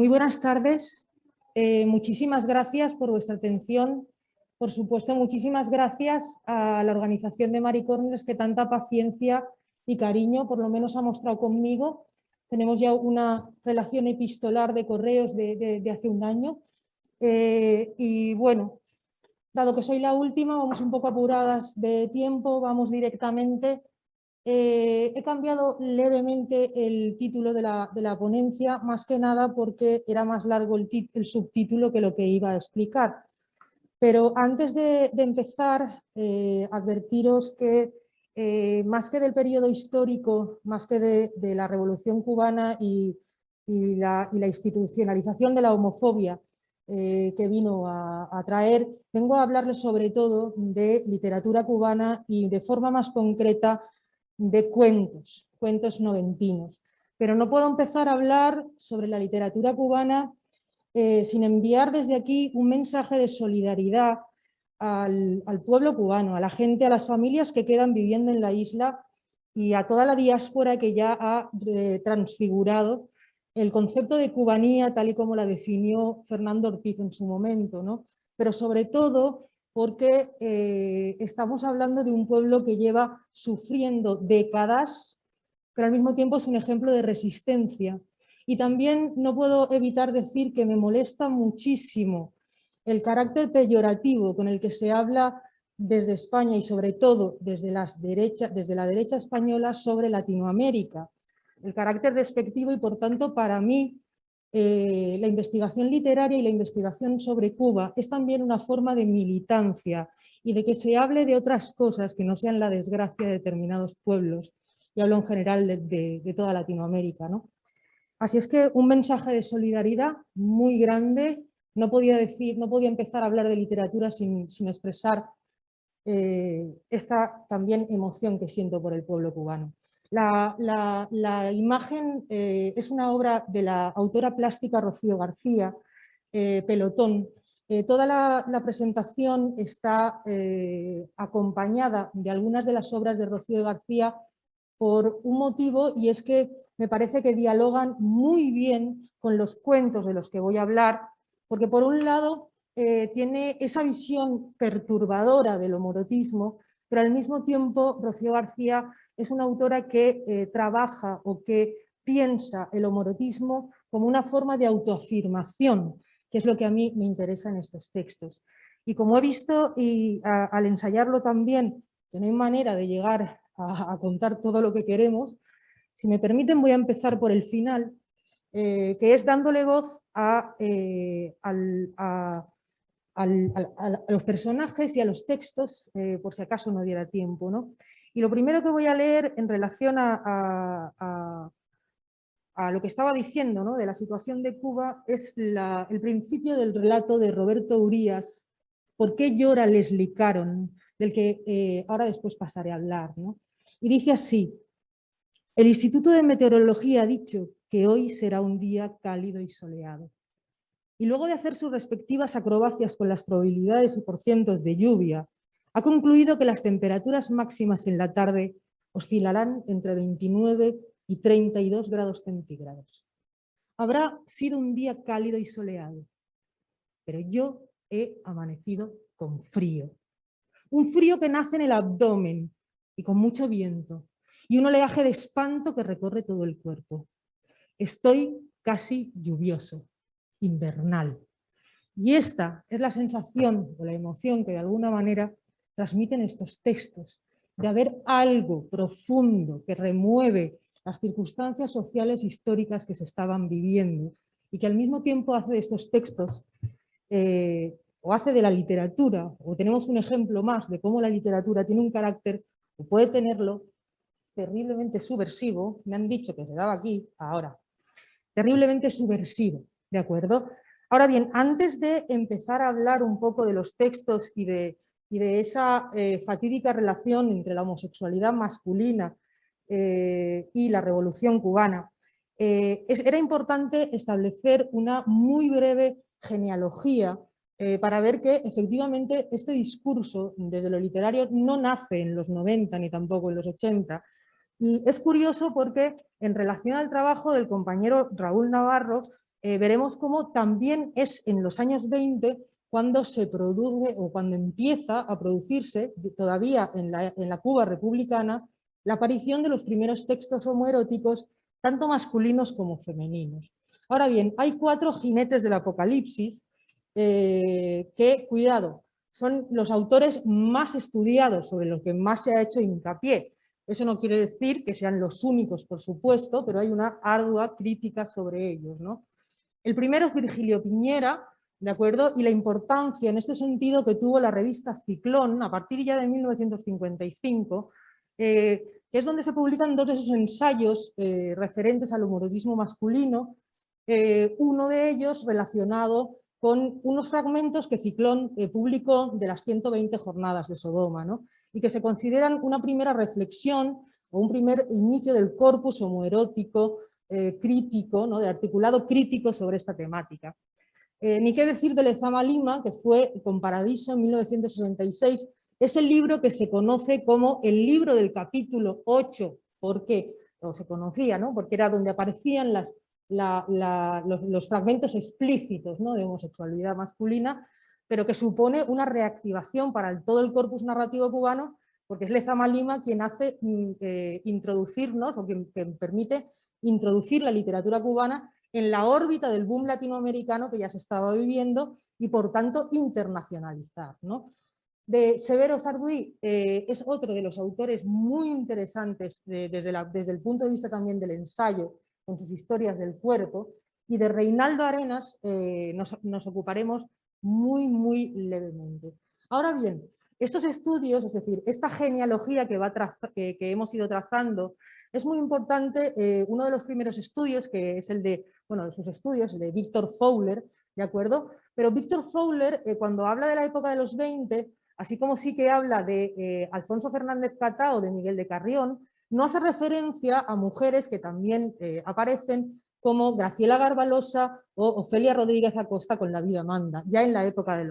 Muy buenas tardes. Muchísimas gracias por vuestra atención. Por supuesto, muchísimas gracias a la organización de Maricornes que tanta paciencia y cariño por lo menos ha mostrado conmigo. Tenemos ya una relación epistolar de correos de hace un año. Y bueno, dado que soy la última, vamos un poco apuradas de tiempo, vamos directamente. He cambiado levemente el título de la ponencia, más que nada porque era más largo el subtítulo que lo que iba a explicar. Pero antes de empezar, advertiros que más que del periodo histórico, más que de la Revolución Cubana y la institucionalización de la homofobia que vino a traer, vengo a hablarles sobre todo de literatura cubana y de forma más concreta de cuentos noventinos. Pero no puedo empezar a hablar sobre la literatura cubana sin enviar desde aquí un mensaje de solidaridad al pueblo cubano, a la gente, a las familias que quedan viviendo en la isla y a toda la diáspora que ya ha transfigurado el concepto de cubanía tal y como la definió Fernando Ortiz en su momento, ¿no? Pero sobre todo porque estamos hablando de un pueblo que lleva sufriendo décadas, pero al mismo tiempo es un ejemplo de resistencia. Y también no puedo evitar decir que me molesta muchísimo el carácter peyorativo con el que se habla desde España y sobre todo desde la derecha española sobre Latinoamérica. El carácter despectivo y por tanto para mí la investigación literaria y la investigación sobre Cuba es también una forma de militancia y de que se hable de otras cosas que no sean la desgracia de determinados pueblos. Y hablo en general de toda Latinoamérica, ¿no? Así es que un mensaje de solidaridad muy grande. No podía empezar a hablar de literatura sin expresar esta también emoción que siento por el pueblo cubano. La imagen es una obra de la autora plástica Rocío García, Pelotón. Toda la presentación está acompañada de algunas de las obras de Rocío García por un motivo, y es que me parece que dialogan muy bien con los cuentos de los que voy a hablar, porque por un lado tiene esa visión perturbadora del homorotismo, pero al mismo tiempo Rocío García es una autora que trabaja o que piensa el homorotismo como una forma de autoafirmación, que es lo que a mí me interesa en estos textos. Y como he visto y al ensayarlo también, que no hay manera de llegar a contar todo lo que queremos, si me permiten voy a empezar por el final, que es dándole voz a los personajes y a los textos, por si acaso no diera tiempo, ¿no? Y lo primero que voy a leer en relación a lo que estaba diciendo, ¿no?, de la situación de Cuba es el principio del relato de Roberto Urías, ¿Por qué llora Leslie Caron?, del que ahora después pasaré a hablar, ¿no? Y dice así: el Instituto de Meteorología ha dicho que hoy será un día cálido y soleado. Y luego de hacer sus respectivas acrobacias con las probabilidades y porcientos de lluvia, ha concluido que las temperaturas máximas en la tarde oscilarán entre 29 y 32 grados centígrados. Habrá sido un día cálido y soleado, pero yo he amanecido con frío. Un frío que nace en el abdomen y con mucho viento, y un oleaje de espanto que recorre todo el cuerpo. Estoy casi lluvioso, invernal. Y esta es la sensación o la emoción que de alguna manera transmiten estos textos, de haber algo profundo que remueve las circunstancias sociales históricas que se estaban viviendo y que al mismo tiempo hace de estos textos o hace de la literatura, o tenemos un ejemplo más de cómo la literatura tiene un carácter, o puede tenerlo, terriblemente subversivo. Me han dicho que se daba aquí, ahora, terriblemente subversivo, ¿de acuerdo? Ahora bien, antes de empezar a hablar un poco de los textos y de esa fatídica relación entre la homosexualidad masculina y la Revolución Cubana, era importante establecer una muy breve genealogía para ver que efectivamente este discurso desde lo literario no nace en los 90 ni tampoco en los 80, y es curioso porque en relación al trabajo del compañero Raúl Navarro, veremos cómo también es en los años 20 cuando se produce o cuando empieza a producirse, todavía en la Cuba republicana, la aparición de los primeros textos homoeróticos, tanto masculinos como femeninos. Ahora bien, hay 4 jinetes del apocalipsis que, cuidado, son los autores más estudiados, sobre los que más se ha hecho hincapié. Eso no quiere decir que sean los únicos, por supuesto, pero hay una ardua crítica sobre ellos, ¿no? El primero es Virgilio Piñera, ¿de acuerdo? Y la importancia en este sentido que tuvo la revista Ciclón a partir ya de 1955, que es donde se publican 2 de sus ensayos referentes al homoerotismo masculino, uno de ellos relacionado con unos fragmentos que Ciclón publicó de las 120 jornadas de Sodoma, ¿no? Y que se consideran una primera reflexión o un primer inicio del corpus homoerótico crítico, ¿no? De articulado crítico sobre esta temática. Ni qué decir de Lezama Lima, que fue con Paradiso en 1966, es el libro que se conoce como el libro del capítulo 8, porque, o se conocía, ¿no? Porque era donde aparecían los fragmentos explícitos, ¿no? De homosexualidad masculina, pero que supone una reactivación para todo el corpus narrativo cubano, porque es Lezama Lima quien hace introducirnos, o quien permite introducir la literatura cubana en la órbita del boom latinoamericano que ya se estaba viviendo y por tanto internacionalizar, ¿no? De Severo Sarduy es otro de los autores muy interesantes desde el punto de vista también del ensayo, con sus historias del cuerpo, y de Reinaldo Arenas nos ocuparemos muy levemente. Ahora bien, estos estudios, es decir, esta genealogía que hemos ido trazando, es muy importante. Uno de los primeros estudios, que es el de sus estudios, el de Víctor Fowler, ¿de acuerdo? Pero Víctor Fowler, cuando habla de la época de los 20, así como sí que habla de Alfonso Fernández Catá o de Miguel de Carrión, no hace referencia a mujeres que también aparecen como Graciela Garbalosa o Ofelia Rodríguez Acosta con La vida manda, ya en la época de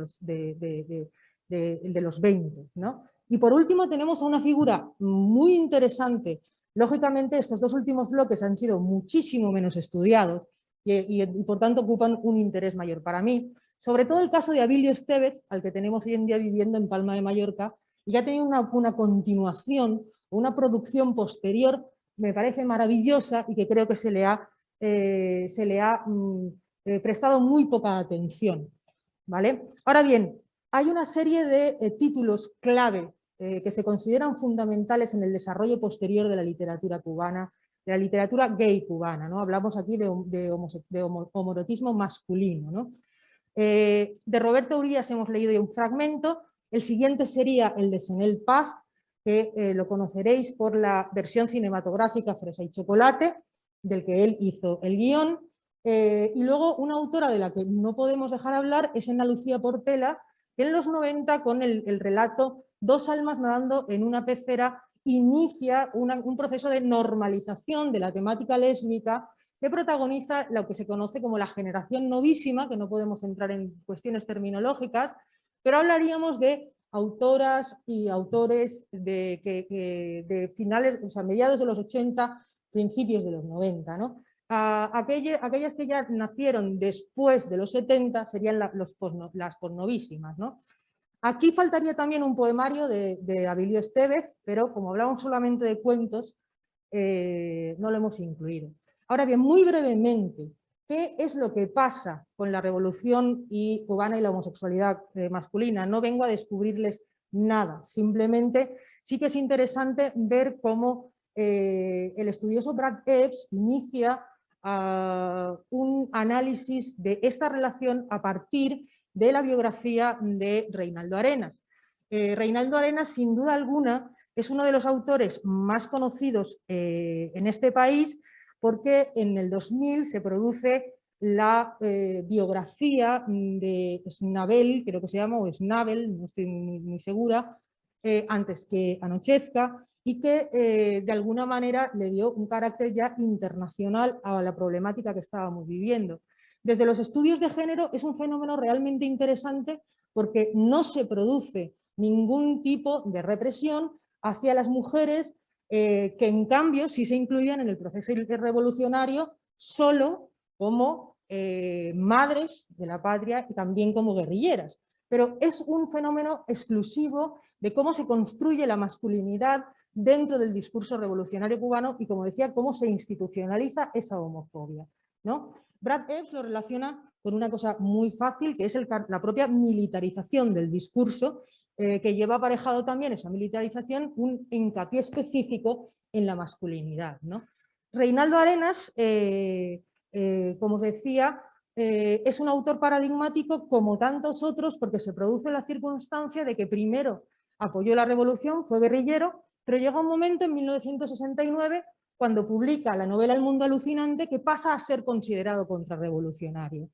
los 20, ¿no? Y por último tenemos a una figura muy interesante. Lógicamente estos 2 últimos bloques han sido muchísimo menos estudiados y por tanto ocupan un interés mayor para mí. Sobre todo el caso de Abilio Estevez, al que tenemos hoy en día viviendo en Palma de Mallorca, y que ha tenido una continuación, una producción posterior, me parece maravillosa y que creo que se le ha prestado muy poca atención, ¿vale? Ahora bien, hay una serie de títulos clave que se consideran fundamentales en el desarrollo posterior de la literatura cubana, de la literatura gay cubana, ¿no? Hablamos aquí de homoerotismo masculino, ¿no? De Roberto Urías hemos leído un fragmento. El siguiente sería el de Senel Paz, que lo conoceréis por la versión cinematográfica Fresa y Chocolate, del que él hizo el guión. Y luego una autora de la que no podemos dejar hablar es Ana Lucía Portela, que en los 90, con el relato Dos almas nadando en una pecera, inicia un proceso de normalización de la temática lésbica que protagoniza lo que se conoce como la generación novísima, que no podemos entrar en cuestiones terminológicas, pero hablaríamos de autoras y autores de finales, o sea, mediados de los 80, principios de los 90, ¿no? Aquellas que ya nacieron después de los 70 serían las posnovísimas, ¿no? Aquí faltaría también un poemario de Abilio Estevez, pero como hablamos solamente de cuentos, no lo hemos incluido. Ahora bien, muy brevemente, ¿qué es lo que pasa con la revolución cubana y la homosexualidad masculina? No vengo a descubrirles nada, simplemente sí que es interesante ver cómo el estudioso Brad Epps inicia un análisis de esta relación a partir de la biografía de Reinaldo Arenas. Reinaldo Arenas, sin duda alguna, es uno de los autores más conocidos en este país, porque en el 2000 se produce la biografía de Snabel, creo que se llama, o Snabel, no estoy muy segura, antes que anochezca, y que de alguna manera le dio un carácter ya internacional a la problemática que estábamos viviendo. Desde los estudios de género es un fenómeno realmente interesante porque no se produce ningún tipo de represión hacia las mujeres que en cambio sí se incluían en el proceso revolucionario solo como madres de la patria y también como guerrilleras. Pero es un fenómeno exclusivo de cómo se construye la masculinidad dentro del discurso revolucionario cubano y, como decía, cómo se institucionaliza esa homofobia, ¿no? Brad Epps lo relaciona con una cosa muy fácil, que es la propia militarización del discurso, que lleva aparejado también esa militarización un hincapié específico en la masculinidad, ¿no? Reinaldo Arenas, como os decía, es un autor paradigmático como tantos otros porque se produce la circunstancia de que primero apoyó la revolución, fue guerrillero, pero llega un momento en 1969 cuando publica la novela El mundo alucinante que pasa a ser considerado contrarrevolucionario.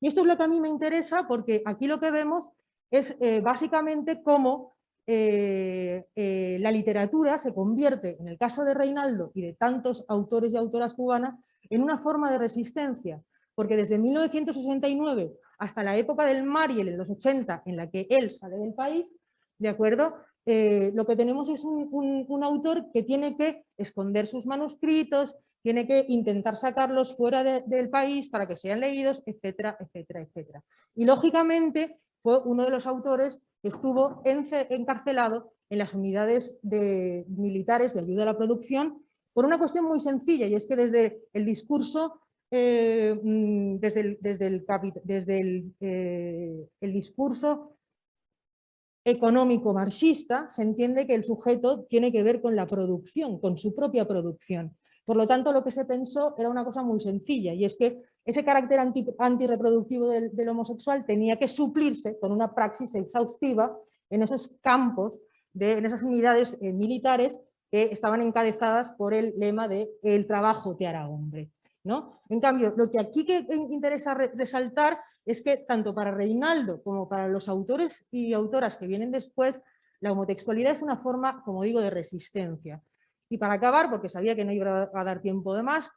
Y esto es lo que a mí me interesa porque aquí lo que vemos es básicamente cómo la literatura se convierte, en el caso de Reinaldo y de tantos autores y autoras cubanas, en una forma de resistencia, porque desde 1969 hasta la época del Mariel, en los 80, en la que él sale del país, ¿de acuerdo? Lo que tenemos es un autor que tiene que esconder sus manuscritos, tiene que intentar sacarlos fuera del país para que sean leídos, etcétera, etcétera, etcétera. Y lógicamente fue uno de los autores que estuvo encarcelado en las unidades militares de ayuda a la producción por una cuestión muy sencilla, y es que desde el discurso, desde el discurso económico marxista, se entiende que el sujeto tiene que ver con la producción, con su propia producción. Por lo tanto, lo que se pensó era una cosa muy sencilla, y es que ese carácter antirreproductivo del homosexual tenía que suplirse con una praxis exhaustiva en esos campos, en esas unidades militares que estaban encabezadas por el lema de el trabajo te hará hombre, ¿no? En cambio, lo que aquí interesa resaltar es que tanto para Reinaldo como para los autores y autoras que vienen después, la homotextualidad es una forma, como digo, de resistencia. Y para acabar, porque sabía que no iba a dar tiempo de más,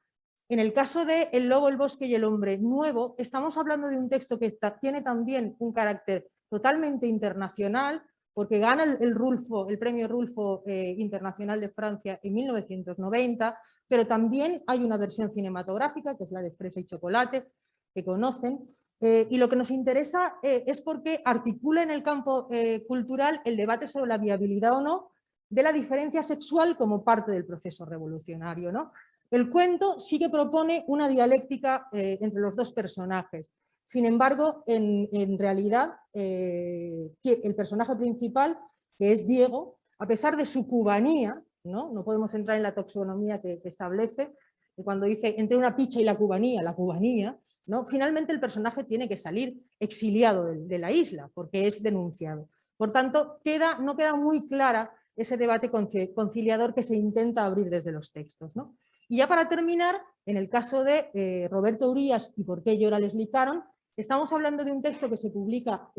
en el caso de El lobo, el bosque y el hombre nuevo, estamos hablando de un texto que tiene también un carácter totalmente internacional, porque gana el premio Rulfo Internacional de Francia en 1990, pero también hay una versión cinematográfica, que es la de Fresa y Chocolate, que conocen, y lo que nos interesa es porque articula en el campo cultural el debate sobre la viabilidad o no de la diferencia sexual como parte del proceso revolucionario, ¿no? El cuento sí que propone una dialéctica entre los dos personajes. Sin embargo, en realidad, el personaje principal, que es Diego, a pesar de su cubanía, no podemos entrar en la taxonomía que establece, cuando dice entre una picha y la cubanía, ¿no? Finalmente el personaje tiene que salir exiliado de la isla porque es denunciado. Por tanto, no queda muy clara ese debate conciliador que se intenta abrir desde los textos, ¿no? Y ya para terminar, en el caso de Roberto Urías y por qué llora Leslie Caron, estamos hablando de un texto que se publica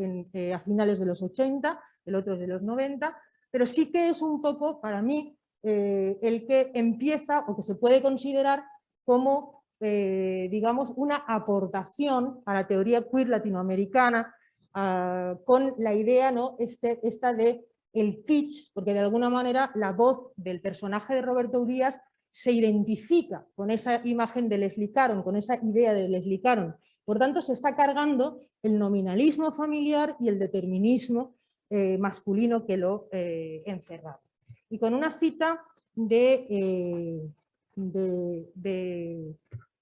a finales de los 80, el otro es de los 90, pero sí que es un poco, para mí, el que empieza o que se puede considerar como, digamos, una aportación a la teoría queer latinoamericana con la idea, ¿no? esta de el kitsch, porque de alguna manera la voz del personaje de Roberto Urías se identifica con esa imagen de Leslie Caron, con esa idea de Leslie Caron. Por tanto, se está cargando el nominalismo familiar y el determinismo masculino que lo encerraba. Y con una cita de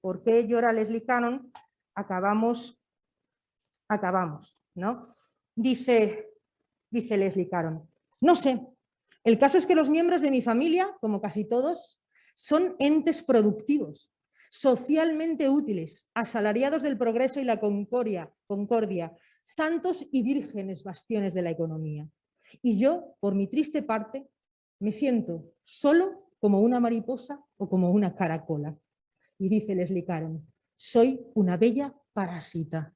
por qué llora Leslie Caron, acabamos, ¿no? Dice Leslie Caron, no sé, el caso es que los miembros de mi familia, como casi todos, son entes productivos, socialmente útiles, asalariados del progreso y la concordia, santos y vírgenes bastiones de la economía. Y yo, por mi triste parte, me siento solo como una mariposa o como una caracola. Y dice Leslie Caron, soy una bella parásita.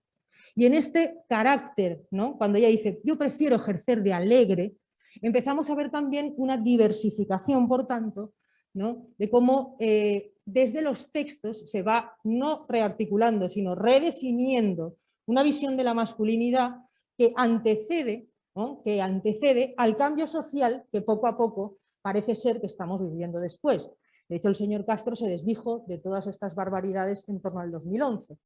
Y en este carácter, ¿no? Cuando ella dice, yo prefiero ejercer de alegre, empezamos a ver también una diversificación, por tanto, ¿no? De cómo desde los textos se va no rearticulando, sino redefiniendo una visión de la masculinidad que antecede, ¿no? Que antecede al cambio social que poco a poco parece ser que estamos viviendo después. De hecho, el señor Castro se desdijo de todas estas barbaridades en torno al 2011.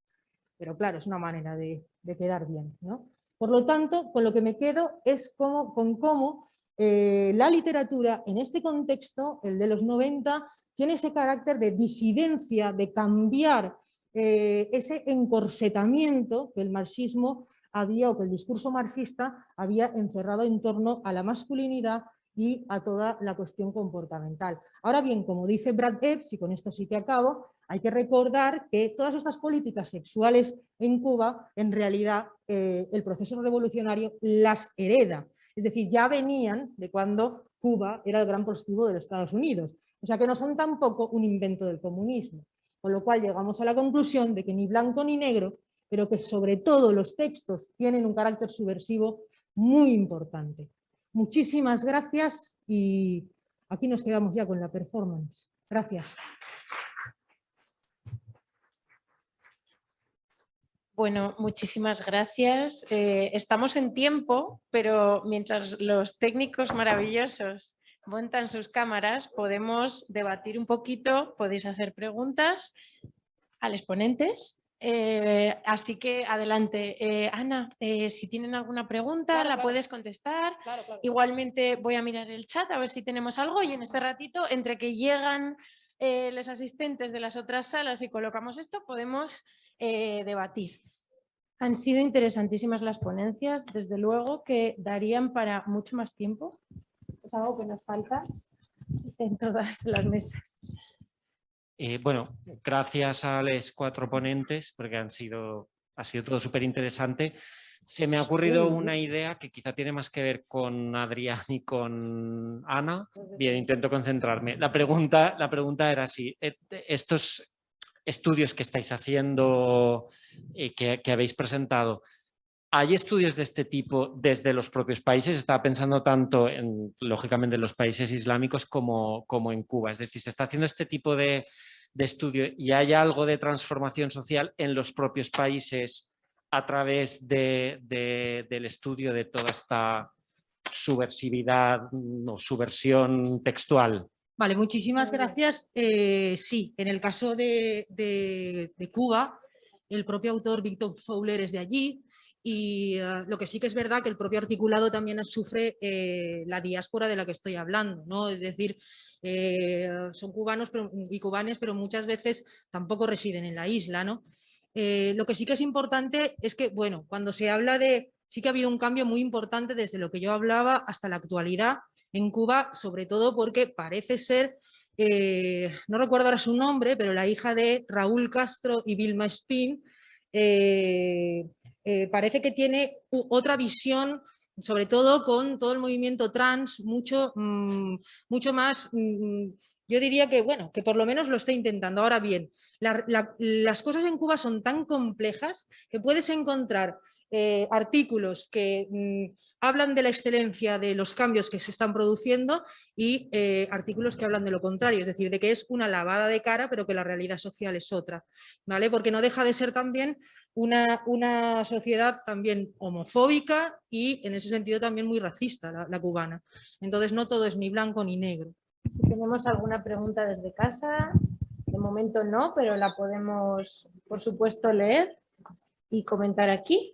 pero claro, es una manera de quedar bien, ¿no? Por lo tanto, con lo que me quedo es con cómo la literatura en este contexto, el de los 90, tiene ese carácter de disidencia, de cambiar ese encorsetamiento que el marxismo había, o que el discurso marxista había encerrado en torno a la masculinidad y a toda la cuestión comportamental. Ahora bien, como dice Brad Epps, y con esto sí que acabo, hay que recordar que todas estas políticas sexuales en Cuba, en realidad, el proceso revolucionario las hereda. Es decir, ya venían de cuando Cuba era el gran prostíbulo de los Estados Unidos. O sea que no son tampoco un invento del comunismo. Con lo cual llegamos a la conclusión de que ni blanco ni negro, pero que sobre todo los textos tienen un carácter subversivo muy importante. Muchísimas gracias y aquí nos quedamos ya con la performance. Gracias. Bueno, muchísimas gracias. Estamos en tiempo, pero mientras los técnicos maravillosos montan sus cámaras, podemos debatir un poquito, podéis hacer preguntas a los ponentes. Así que adelante. Ana, si tienen alguna pregunta, la puedes contestar. Claro. Igualmente voy a mirar el chat a ver si tenemos algo y en este ratito, entre que llegan los asistentes de las otras salas y colocamos esto, podemos debatir. Han sido interesantísimas las ponencias, desde luego que darían para mucho más tiempo. Es algo que nos falta en todas las mesas. Bueno, gracias a los 4 ponentes, porque ha sido todo súper interesante. Se me ha ocurrido una idea que quizá tiene más que ver con Adrián y con Ana. Bien, intento concentrarme. La pregunta era si estos estudios que estáis haciendo, que habéis presentado, ¿hay estudios de este tipo desde los propios países? Estaba pensando tanto lógicamente, en los países islámicos como en Cuba. Es decir, ¿se está haciendo este tipo de estudio y hay algo de transformación social en los propios países a través del estudio de toda esta subversividad o subversión textual? Vale, muchísimas gracias. Sí, en el caso de Cuba, el propio autor Víctor Fowler es de allí y lo que sí que es verdad que el propio articulado también sufre la diáspora de la que estoy hablando, ¿no? Es decir, son cubanos y cubanes, pero muchas veces tampoco residen en la isla, ¿no? Lo que sí que es importante es que, bueno, cuando se habla de... Sí que ha habido un cambio muy importante desde lo que yo hablaba hasta la actualidad en Cuba, sobre todo porque parece ser, no recuerdo ahora su nombre, pero la hija de Raúl Castro y Vilma Espín, parece que tiene otra visión, sobre todo con todo el movimiento trans, mucho más, yo diría que, bueno, que por lo menos lo está intentando. Ahora bien, las cosas en Cuba son tan complejas que puedes encontrar artículos que hablan de la excelencia de los cambios que se están produciendo y artículos que hablan de lo contrario, es decir, de que es una lavada de cara, pero que la realidad social es otra, ¿vale? Porque no deja de ser también una sociedad también homofóbica y en ese sentido también muy racista, la cubana. Entonces no todo es ni blanco ni negro. Si tenemos alguna pregunta desde casa, de momento no, pero la podemos, por supuesto, leer y comentar aquí.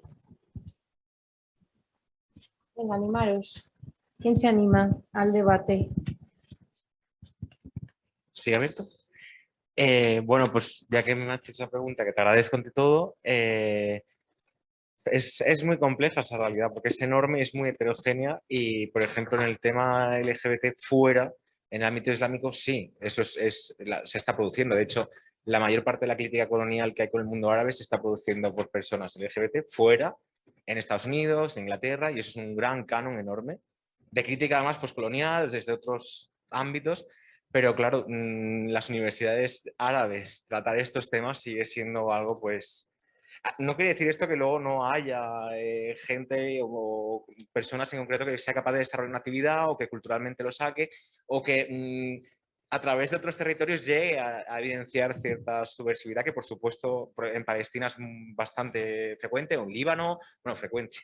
Venga, animaros. ¿Quién se anima al debate? ¿Sí, abierto? Bueno, pues ya que me haces esa pregunta, que te agradezco ante todo, es muy compleja esa realidad porque es enorme y es muy heterogénea y, por ejemplo, en el tema LGBT fuera, en el ámbito islámico, sí, eso se está produciendo. De hecho, la mayor parte de la crítica colonial que hay con el mundo árabe se está produciendo por personas LGBT fuera, en Estados Unidos, en Inglaterra, y eso es un gran canon enorme de crítica además postcolonial desde otros ámbitos. Pero claro, las universidades árabes tratar estos temas sigue siendo algo, pues... No quiere decir esto que luego no haya gente o personas en concreto que sea capaz de desarrollar una actividad o que culturalmente lo saque o que a través de otros territorios llegue a evidenciar cierta subversividad que, por supuesto, en Palestina es bastante frecuente, o en Líbano, bueno, frecuente,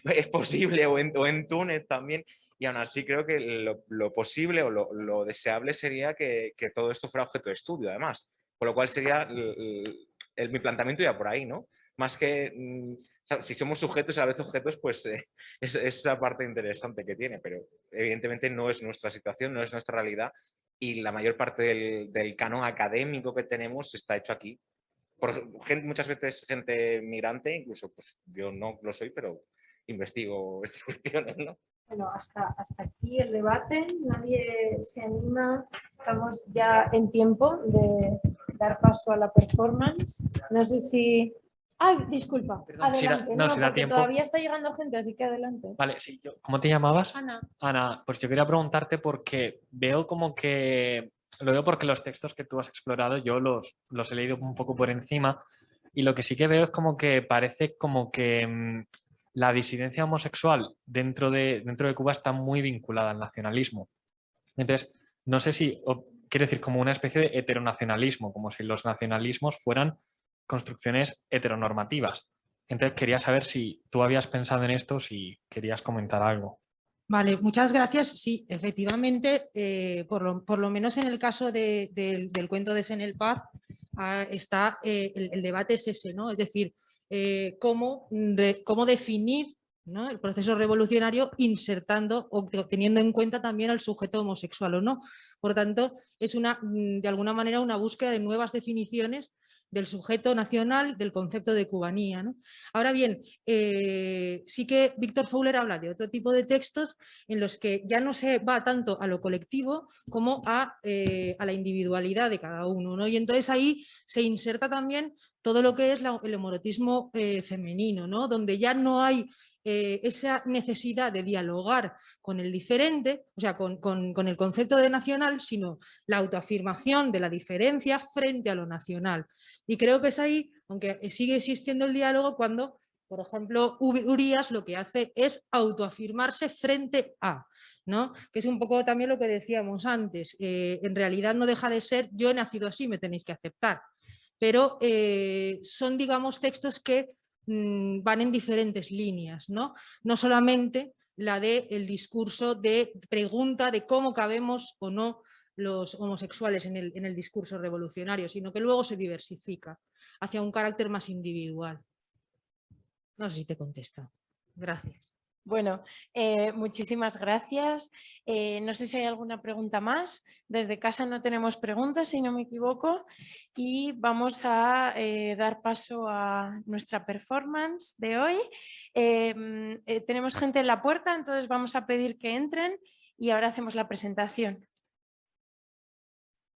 es posible, o en Túnez también. Y aún así creo que lo posible o lo deseable sería que todo esto fuera objeto de estudio, además. Con lo cual sería mi planteamiento ya por ahí, ¿no? más que, o sea, si somos sujetos a la vez objetos, pues es esa parte interesante que tiene, pero evidentemente no es nuestra situación, no es nuestra realidad y la mayor parte del canon académico que tenemos está hecho aquí. Por gente, muchas veces gente migrante, incluso pues yo no lo soy, pero investigo estas cuestiones, ¿no? Bueno, hasta aquí el debate, nadie se anima, estamos ya en tiempo de dar paso a la performance. No sé si... ¡Ay, disculpa! Perdón, Adelante, si da porque tiempo. todavía está llegando gente, así que adelante. Vale, sí, ¿cómo te llamabas? Ana. Ana, pues yo quería preguntarte porque veo como que, lo veo porque los textos que tú has explorado yo los he leído un poco por encima y lo que sí que veo es como que parece como que la disidencia homosexual dentro de Cuba está muy vinculada al nacionalismo. Entonces, no sé si, quiere decir como una especie de heteronacionalismo, como si los nacionalismos fueran construcciones heteronormativas. Entonces, quería saber si tú habías pensado en esto, si querías comentar algo. Vale, muchas gracias. Sí, efectivamente, por lo menos en el caso del cuento de Senel Paz, está el debate es ese, ¿no? Es decir, cómo definir, ¿no?, el proceso revolucionario insertando o teniendo en cuenta también al sujeto homosexual o no. Por tanto, es de alguna manera una búsqueda de nuevas definiciones del sujeto nacional, del concepto de cubanía, ¿no? Ahora bien, sí que Víctor Fowler habla de otro tipo de textos en los que ya no se va tanto a lo colectivo como a la individualidad de cada uno, ¿no? Y entonces ahí se inserta también todo lo que es el homoerotismo femenino, ¿no?, donde ya no hay esa necesidad de dialogar con el diferente, o sea, con el concepto de nacional, sino la autoafirmación de la diferencia frente a lo nacional. Y creo que es ahí, aunque sigue existiendo el diálogo, cuando, por ejemplo, Urías lo que hace es autoafirmarse frente a, ¿no?, que es un poco también lo que decíamos antes. En realidad no deja de ser yo he nacido así, me tenéis que aceptar. Pero son, digamos, textos que van en diferentes líneas, ¿no? No solamente la del discurso de pregunta de cómo cabemos o no los homosexuales en el discurso revolucionario, sino que luego se diversifica hacia un carácter más individual. No sé si te contesta. Gracias. Bueno, muchísimas gracias. No sé si hay alguna pregunta más. Desde casa no tenemos preguntas, si no me equivoco. Y vamos a dar paso a nuestra performance de hoy. Tenemos gente en la puerta, entonces vamos a pedir que entren y ahora hacemos la presentación.